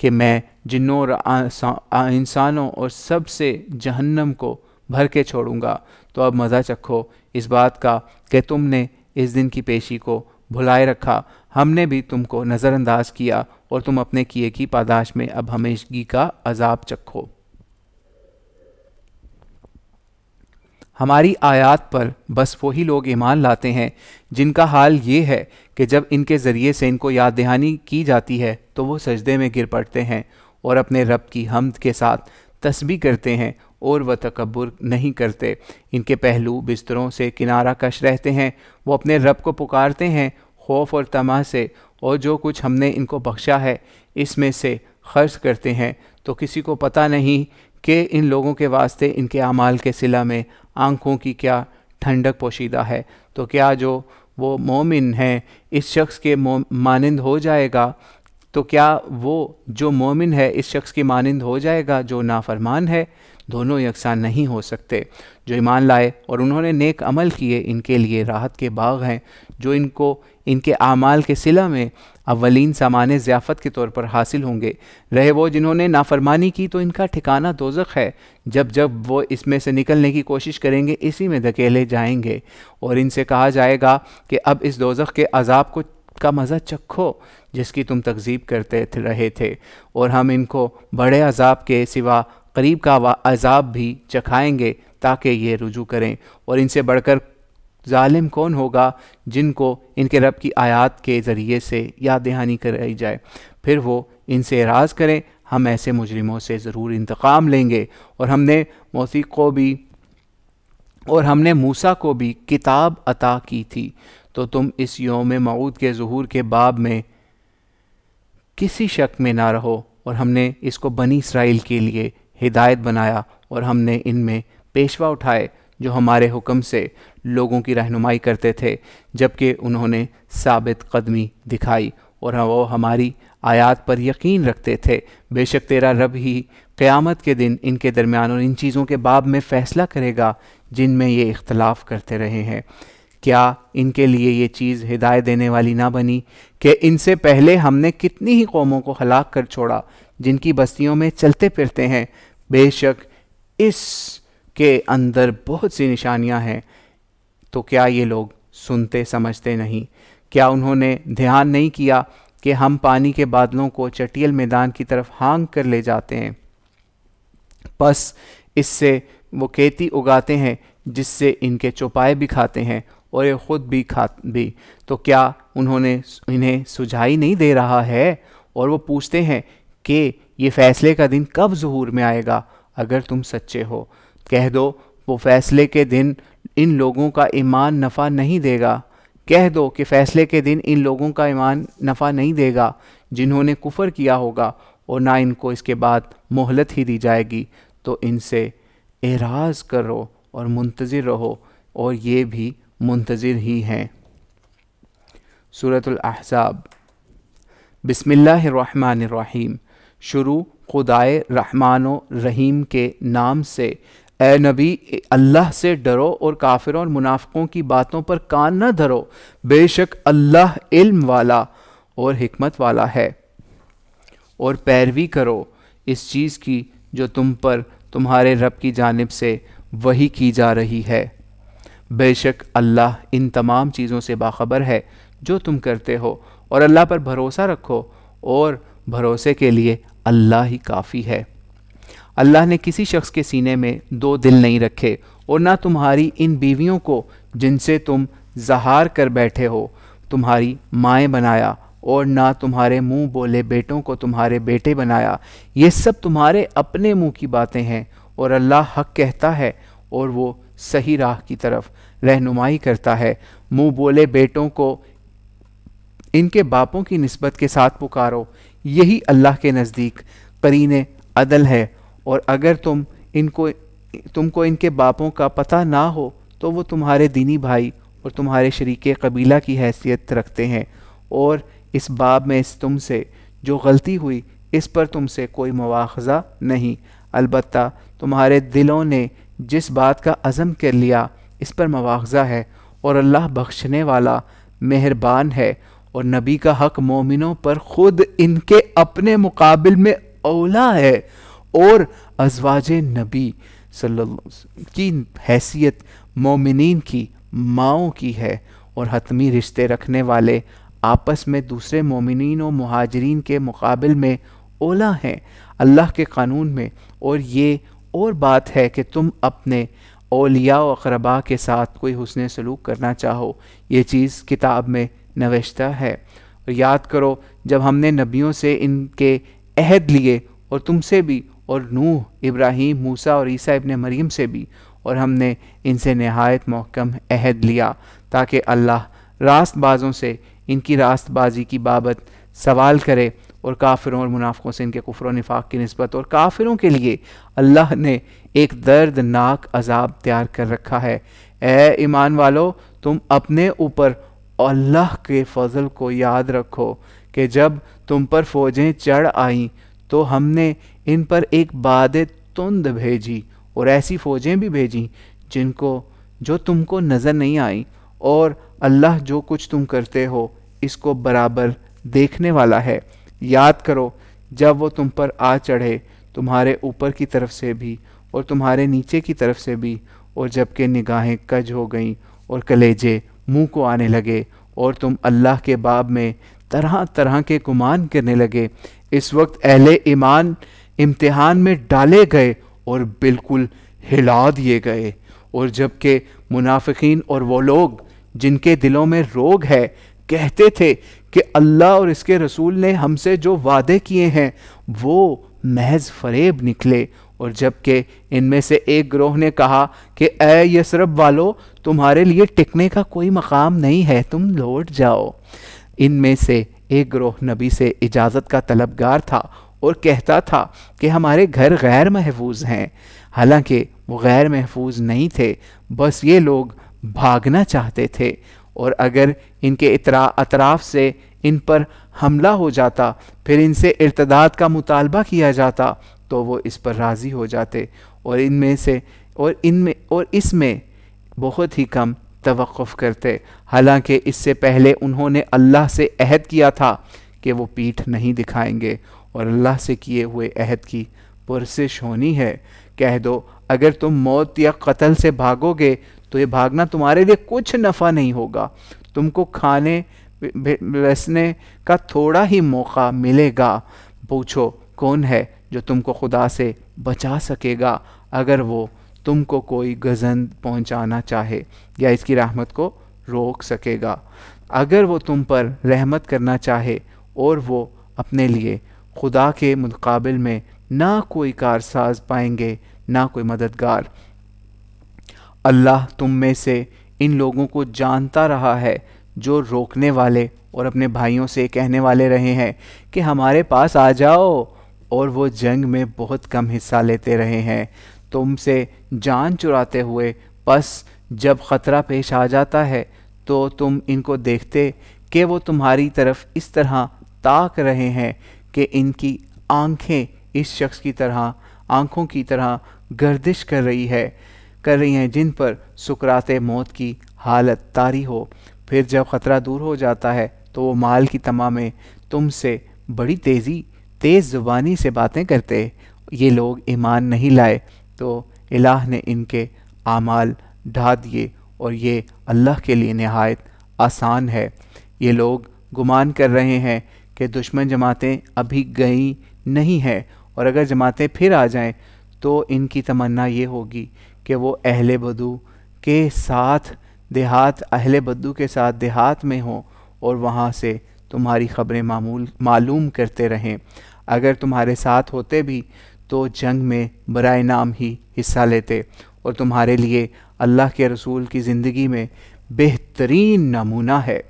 Speaker 1: کہ میں جنوں اور انسانوں اور سب سے جہنم کو بھر کے چھوڑوں گا۔ تو اب مزہ چکھو اس بات کا کہ تم نے اس دن کی پیشی کو بھلائے رکھا، ہم نے بھی تم کو نظر انداز کیا، اور تم اپنے کیے کی پاداش میں اب ہمیشگی کا عذاب چکھو۔ ہماری آیات پر بس وہی لوگ ایمان لاتے ہیں جن کا حال یہ ہے کہ جب ان کے ذریعے سے ان کو یاد دہانی کی جاتی ہے تو وہ سجدے میں گر پڑتے ہیں اور اپنے رب کی حمد کے ساتھ تسبیح کرتے ہیں، اور وہ تکبر نہیں کرتے۔ ان کے پہلو بستروں سے کنارہ کش رہتے ہیں، وہ اپنے رب کو پکارتے ہیں خوف اور طمع سے، اور جو کچھ ہم نے ان کو بخشا ہے اس میں سے خرچ کرتے ہیں۔ تو کسی کو پتہ نہیں کہ ان لوگوں کے واسطے ان کے اعمال کے صلہ میں آنکھوں کی کیا ٹھنڈک پوشیدہ ہے، تو کیا جو وہ مومن ہے اس شخص کے مانند ہو جائے گا، تو کیا وہ جو مومن ہے اس شخص کی مانند ہو جائے گا جو نافرمان ہے؟ دونوں یکساں نہیں ہو سکتے۔ جو ایمان لائے اور انہوں نے نیک عمل کیے ان کے لیے راحت کے باغ ہیں جو ان کو ان کے اعمال کے صلہ میں اولین سامان ضیافت کے طور پر حاصل ہوں گے۔ رہے وہ جنہوں نے نافرمانی کی تو ان کا ٹھکانہ دوزخ ہے، جب وہ اس میں سے نکلنے کی کوشش کریں گے اسی میں دھکیلے جائیں گے، اور ان سے کہا جائے گا کہ اب اس دوزخ کے عذاب کا مزہ چکھو جس کی تم تکذیب کرتے رہے تھے، اور ہم ان کو بڑے عذاب کے سوا قریب کا عذاب بھی چکھائیں گے تاکہ یہ رجوع کریں۔ اور ان سے بڑھ کر ظالم کون ہوگا جن کو ان کے رب کی آیات کے ذریعے سے یاد دہانی کرائی جائے، پھر وہ ان سے اعراض کریں ہم ایسے مجرموں سے ضرور انتقام لیں گے۔ اور ہم نے موسیٰ کو بھی کتاب عطا کی تھی، تو تم اس یوم موعود کے ظہور کے باب میں کسی شک میں نہ رہو، اور ہم نے اس کو بنی اسرائیل کے لیے ہدایت بنایا، اور ہم نے ان میں پیشوا اٹھائے جو ہمارے حکم سے لوگوں کی رہنمائی کرتے تھے، جبکہ انہوں نے ثابت قدمی دکھائی اور وہ ہماری آیات پر یقین رکھتے تھے۔ بے شک تیرا رب ہی قیامت کے دن ان کے درمیان اور ان چیزوں کے باب میں فیصلہ کرے گا جن میں یہ اختلاف کرتے رہے ہیں۔ کیا ان کے لیے یہ چیز ہدایت دینے والی نہ بنی کہ ان سے پہلے ہم نے کتنی ہی قوموں کو ہلاک کر چھوڑا جن کی بستیوں میں چلتے پھرتے ہیں؟ بے شک اس کے اندر بہت سی نشانیاں ہیں، تو کیا یہ لوگ سنتے سمجھتے نہیں؟ کیا انہوں نے دھیان نہیں کیا کہ ہم پانی کے بادلوں کو چٹیل میدان کی طرف ہانک کر لے جاتے ہیں، پس اس سے وہ کھیتی اگاتے ہیں جس سے ان کے چوپائے بھی کھاتے ہیں اور یہ خود بھی تو کیا انہیں سجھائی نہیں دے رہا ہے؟ اور وہ پوچھتے ہیں کہ یہ فیصلے کا دن کب ظہور میں آئے گا؟ اگر تم سچے ہو کہہ دو وہ فیصلے کے دن ان لوگوں کا ایمان نفع نہیں دے گا۔ کہہ دو کہ فیصلے کے دن ان لوگوں کا ایمان نفع نہیں دے گا جنہوں نے کفر کیا ہوگا، اور نہ ان کو اس کے بعد مہلت ہی دی جائے گی، تو ان سے اعراض کرو اور منتظر رہو، اور یہ بھی منتظر ہی ہیں۔ سورۃ الاحزاب۔ بسم اللہ الرحمن الرحیم۔ شروع خدائے رحمان و رحیم کے نام سے۔ اے نبی اللہ سے ڈرو اور کافروں اور منافقوں کی باتوں پر کان نہ دھرو، بے شک اللہ علم والا اور حکمت والا ہے، اور پیروی کرو اس چیز کی جو تم پر تمہارے رب کی جانب سے وحی کی جا رہی ہے، بے شک اللہ ان تمام چیزوں سے باخبر ہے جو تم کرتے ہو، اور اللہ پر بھروسہ رکھو، اور بھروسے کے لیے اللہ ہی کافی ہے۔ اللہ نے کسی شخص کے سینے میں دو دل نہیں رکھے، اور نہ تمہاری ان بیویوں کو جن سے تم زہار کر بیٹھے ہو تمہاری مائیں بنایا، اور نہ تمہارے منہ بولے بیٹوں کو تمہارے بیٹے بنایا، یہ سب تمہارے اپنے منہ کی باتیں ہیں، اور اللہ حق کہتا ہے اور وہ صحیح راہ کی طرف رہنمائی کرتا ہے۔ منہ بولے بیٹوں کو ان کے باپوں کی نسبت کے ساتھ پکارو، یہی اللہ کے نزدیک قرین عدل ہے، اور اگر تم کو ان کے باپوں کا پتہ نہ ہو تو وہ تمہارے دینی بھائی اور تمہارے شریک قبیلہ کی حیثیت رکھتے ہیں، اور اس باب میں تم سے جو غلطی ہوئی اس پر تم سے کوئی مواخذہ نہیں، البتہ تمہارے دلوں نے جس بات کا عزم کر لیا اس پر مواخذہ ہے، اور اللہ بخشنے والا مہربان ہے۔ اور نبی کا حق مومنوں پر خود ان کے اپنے مقابل میں اولا ہے، اور ازواج نبی صلی اللہ علیہ وسلم کی حیثیت مومنین کی ماؤں کی ہے، اور حتمی رشتے رکھنے والے آپس میں دوسرے مومنین و مہاجرین کے مقابل میں اولا ہیں اللہ کے قانون میں۔ اور یہ اور بات ہے کہ تم اپنے اولیاء و اقرباء کے ساتھ کوئی حسن سلوک کرنا چاہو، یہ چیز کتاب میں نوشتہ ہے۔ اور یاد کرو جب ہم نے نبیوں سے ان کے عہد لیے، اور تم سے بھی، اور نوح، ابراہیم، موسیٰ اور عیسیٰ ابن مریم سے بھی، اور ہم نے ان سے نہایت محکم عہد لیا تاکہ اللہ راست بازوں سے ان کی راست بازی کی بابت سوال کرے، اور کافروں اور منافقوں سے ان کے کفر و نفاق کی نسبت. اور کافروں کے لیے اللہ نے ایک دردناک عذاب تیار کر رکھا ہے. اے ایمان والو، تم اپنے اوپر اللہ کے فضل کو یاد رکھو کہ جب تم پر فوجیں چڑھ آئیں تو ہم نے ان پر ایک باد تند بھیجی، اور ایسی فوجیں بھی بھیجیں جو تم کو نظر نہیں آئیں، اور اللہ جو کچھ تم کرتے ہو اس کو برابر دیکھنے والا ہے. یاد کرو جب وہ تم پر آ چڑھے، تمہارے اوپر کی طرف سے بھی اور تمہارے نیچے کی طرف سے بھی، اور جب کہ نگاہیں کج ہو گئیں اور کلیجے منہ کو آنے لگے، اور تم اللہ کے باب میں طرح طرح کے گمان کرنے لگے. اس وقت اہل ایمان امتحان میں ڈالے گئے اور بالکل ہلا دیے گئے. اور جب کہ منافقین اور وہ لوگ جن کے دلوں میں روگ ہے کہتے تھے کہ اللہ اور اس کے رسول نے ہم سے جو وعدے کیے ہیں وہ محض فریب نکلے. اور جب کہ ان میں سے ایک گروہ نے کہا کہ اے یثرب والو، تمہارے لیے ٹکنے کا کوئی مقام نہیں ہے، تم لوٹ جاؤ. ان میں سے ایک گروہ نبی سے اجازت کا طلبگار تھا اور کہتا تھا کہ ہمارے گھر غیر محفوظ ہیں. حالانکہ وہ غیر محفوظ نہیں تھے، بس یہ لوگ بھاگنا چاہتے تھے، اور اگر ان کے اطراف سے ان پر حملہ ہو جاتا، پھر ان سے ارتداد کا مطالبہ کیا جاتا تو وہ اس پر راضی ہو جاتے، اور اس میں بہت ہی کم توقف کرتے. حالانکہ اس سے پہلے انہوں نے اللہ سے عہد کیا تھا کہ وہ پیٹھ نہیں دکھائیں گے، اور اللہ سے کیے ہوئے عہد کی پرسش ہونی ہے. کہہ دو اگر تم موت یا قتل سے بھاگو گے تو یہ بھاگنا تمہارے لیے کچھ نفع نہیں ہوگا، تم کو کھانے بسنے کا تھوڑا ہی موقع ملے گا. پوچھو کون ہے جو تم کو خدا سے بچا سکے گا اگر وہ تم کو کوئی گزند پہنچانا چاہے یا اس کی رحمت کو روک سکے گا. اگر وہ تم پر رحمت کرنا چاہے، اور وہ اپنے لیے خدا کے مقابل میں نہ کوئی کارساز پائیں گے نہ کوئی مددگار. اللہ تم میں سے ان لوگوں کو جانتا رہا ہے جو روکنے والے اور اپنے بھائیوں سے کہنے والے رہے ہیں کہ ہمارے پاس آ جاؤ، اور وہ جنگ میں بہت کم حصہ لیتے رہے ہیں تم سے جان چراتے ہوئے. پس جب خطرہ پیش آ جاتا ہے تو تم ان کو دیکھتے کہ وہ تمہاری طرف اس طرح تاک رہے ہیں کہ ان کی آنکھیں اس شخص کی طرح آنکھوں کی طرح گردش کر رہی ہیں جن پر سکرات موت کی حالت طاری ہو. پھر جب خطرہ دور ہو جاتا ہے تو وہ مال کی طمع میں تم سے بڑی تیز زبانی سے باتیں کرتے. یہ لوگ ایمان نہیں لائے تو الہ نے ان کے اعمال ڈھا دیے، اور یہ اللہ کے لیے نہایت آسان ہے. یہ لوگ گمان کر رہے ہیں کہ دشمن جماعتیں ابھی گئی نہیں ہیں، اور اگر جماعتیں پھر آ جائیں تو ان کی تمنا یہ ہوگی کہ وہ اہل بدو کے ساتھ دیہات میں ہوں اور وہاں سے تمہاری خبریں معلوم کرتے رہیں. اگر تمہارے ساتھ ہوتے بھی تو جنگ میں برائے نام ہی حصہ لیتے، اور تمہارے لیے اللہ کے رسول کی زندگی میں بہترین نمونہ ہے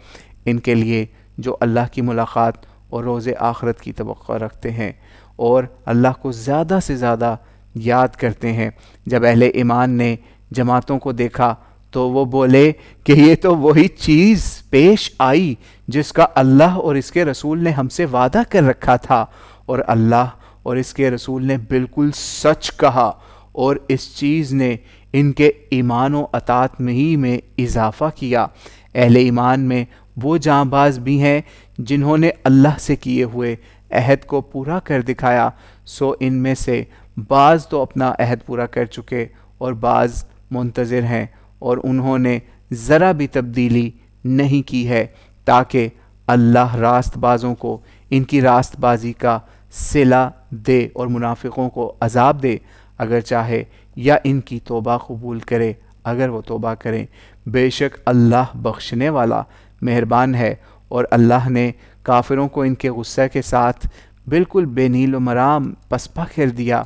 Speaker 1: ان کے لیے جو اللہ کی ملاقات اور روز آخرت کی توقع رکھتے ہیں اور اللہ کو زیادہ سے زیادہ یاد کرتے ہیں. جب اہل ایمان نے جماعتوں کو دیکھا تو وہ بولے کہ یہ تو وہی چیز پیش آئی جس کا اللہ اور اس کے رسول نے ہم سے وعدہ کر رکھا تھا، اور اللہ اور اس کے رسول نے بالکل سچ کہا، اور اس چیز نے ان کے ایمان و اطاعت میں اضافہ کیا. اہل ایمان میں وہ جاں باز بھی ہیں جنہوں نے اللہ سے کیے ہوئے عہد کو پورا کر دکھایا. سو ان میں سے بعض تو اپنا عہد پورا کر چکے اور بعض منتظر ہیں، اور انہوں نے ذرا بھی تبدیلی نہیں کی ہے تاکہ اللہ راست بازوں کو ان کی راست بازی کا صلہ دے اور منافقوں کو عذاب دے اگر چاہے، یا ان کی توبہ قبول کرے اگر وہ توبہ کریں. بے شک اللہ بخشنے والا مہربان ہے. اور اللہ نے کافروں کو ان کے غصہ کے ساتھ بالکل بے نیل و مرام پسپا کر دیا.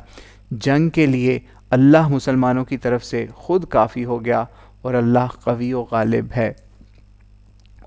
Speaker 1: جنگ کے لیے اللہ مسلمانوں کی طرف سے خود کافی ہو گیا، اور اللہ قوی و غالب ہے.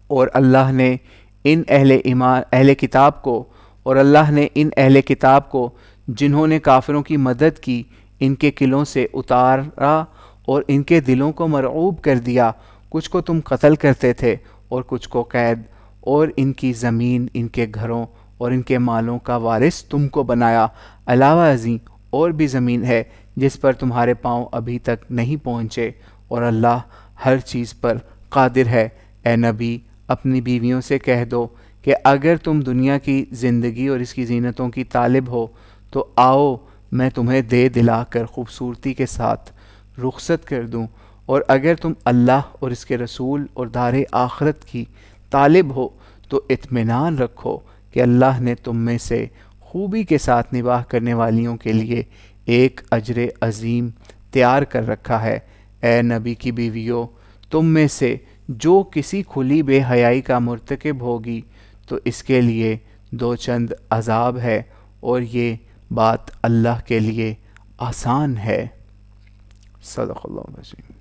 Speaker 1: اور اللہ نے ان اہل کتاب کو اور اللہ نے ان اہل کتاب کو جنہوں نے کافروں کی مدد کی ان کے قلعوں سے اتارا اور ان کے دلوں کو مرعوب کر دیا، کچھ کو تم قتل کرتے تھے اور کچھ کو قید، اور ان کی زمین، ان کے گھروں اور ان کے مالوں کا وارث تم کو بنایا۔ علاوہ ازیں اور بھی زمین ہے جس پر تمہارے پاؤں ابھی تک نہیں پہنچے، اور اللہ ہر چیز پر قادر ہے۔ اے نبی اپنی بیویوں سے کہہ دو کہ اگر تم دنیا کی زندگی اور اس کی زینتوں کی طالب ہو تو آؤ میں تمہیں دے دلا کر خوبصورتی کے ساتھ رخصت کر دوں، اور اگر تم اللہ اور اس کے رسول اور دار آخرت کی طالب ہو تو اطمینان رکھو کہ اللہ نے تم میں سے خوبی کے ساتھ نباہ کرنے والیوں کے لیے ایک اجر عظیم تیار کر رکھا ہے۔ اے نبی کی بیویوں، تم میں سے جو کسی کھلی بے حیائی کا مرتکب ہوگی تو اس کے لیے دو چند عذاب ہے، اور یہ بات اللہ کے لیے آسان ہے۔ صدق اللہ العظیم۔